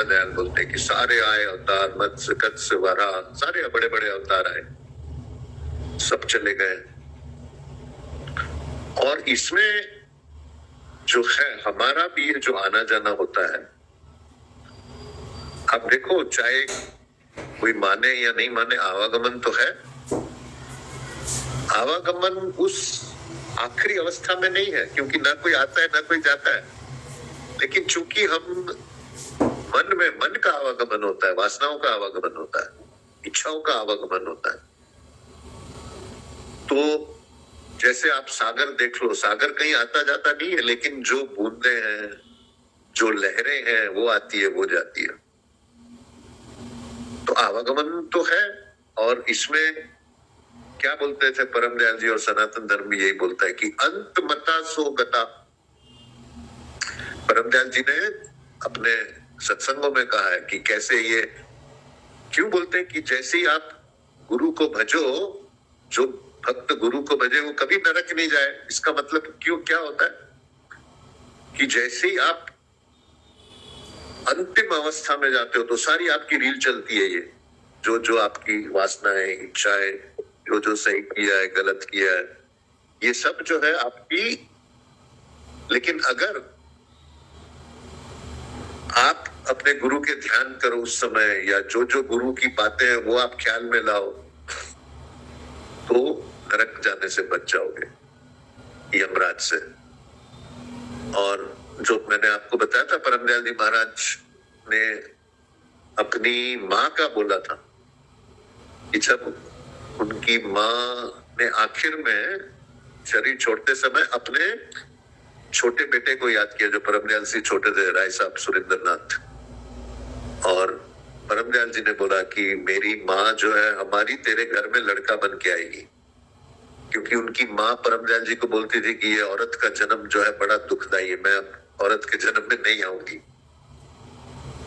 दयाल बोलते हैं कि सारे आए अवतार, मत्स्य कत्स्य वराह, सारे बड़े बड़े अवतार आए, सब चले गए। और इसमें जो है हमारा भी ये जो आना जाना होता है, आप देखो चाहे कोई माने या नहीं माने, आवागमन तो है। आवागमन उस आखिरी अवस्था में नहीं है, क्योंकि ना कोई आता है ना कोई जाता है, लेकिन चूंकि हम मन का आवागमन होता है, वासनाओं का आवागमन होता है, इच्छाओं का आवागमन होता है। तो जैसे आप सागर देख लो, सागर कहीं आता जाता नहीं है, लेकिन जो बूंदे हैं, जो लहरें हैं, वो आती है वो जाती है। तो आवागमन तो है। और इसमें क्या बोलते थे परम दयाल जी, और सनातन धर्म भी यही बोलता है कि अंत मता सो गता। परम दयाल जी ने अपने सत्संगों में कहा है कि कैसे ये क्यों बोलते हैं कि जैसे ही आप गुरु को भजो, जो भक्त गुरु को भजे वो कभी नरक नहीं जाए। इसका मतलब क्यों, क्या होता है कि जैसे ही आप अंतिम अवस्था में जाते हो तो सारी आपकी रील चलती है, ये जो जो आपकी वासनाएं, इच्छाएं, जो जो सही किया है, गलत किया है, ये सब जो है आपकी। लेकिन अगर आप अपने गुरु के ध्यान करो उस समय, या जो जो गुरु की बातें हैं वो आप ख्याल में लाओ, तो नरक जाने से बच जाओगे, यमराज से। और जो मैंने आपको बताया था, परम दयाल जी महाराज ने अपनी माँ का बोला था कि जब उनकी माँ ने आखिर में शरीर छोड़ते समय अपने छोटे बेटे को याद किया, जो परम दयाल से छोटे थे, राय साहब सुरेंद्र नाथ। और परम दयाल जी ने बोला कि मेरी माँ जो है हमारी तेरे घर में लड़का बन के आएगी, क्योंकि उनकी माँ परम दयाल जी को बोलती थी कि ये औरत का जन्म जो है बड़ा दुखदाई है, मैं औरत के जन्म में नहीं आऊंगी।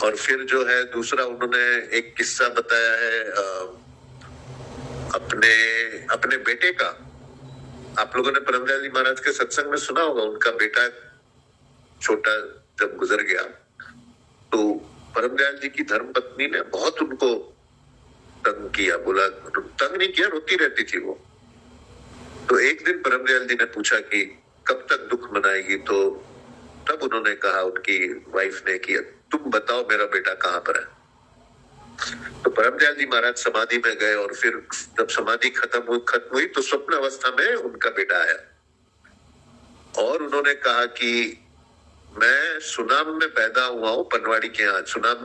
और फिर जो है दूसरा उन्होंने एक किस्सा बताया है अपने बेटे का। आप लोगों ने परम दयाल जी महाराज के सत्संग में सुना होगा, उनका बेटा छोटा जब गुजर गया तो परम दयाल जी की धर्मपत्नी ने बहुत उनको तंग किया, बोला, तंग नहीं किया, रोती रहती थी वो। तो एक दिन परम दयाल जी ने पूछा कि कब तक दुख मनाएगी, तो तब उन्होंने कहा, उनकी वाइफ ने, कि तुम बताओ मेरा बेटा कहाँ पर है। तो परम दयाल जी महाराज समाधि में गए, और फिर जब समाधि खत्म हुई तो स्वप्न अवस्था में उनका बेटा आया, और उन्होंने कहा कि मैं सुनाम में पैदा हुआ हूँ, पनवाड़ी के यहाँ सुनाम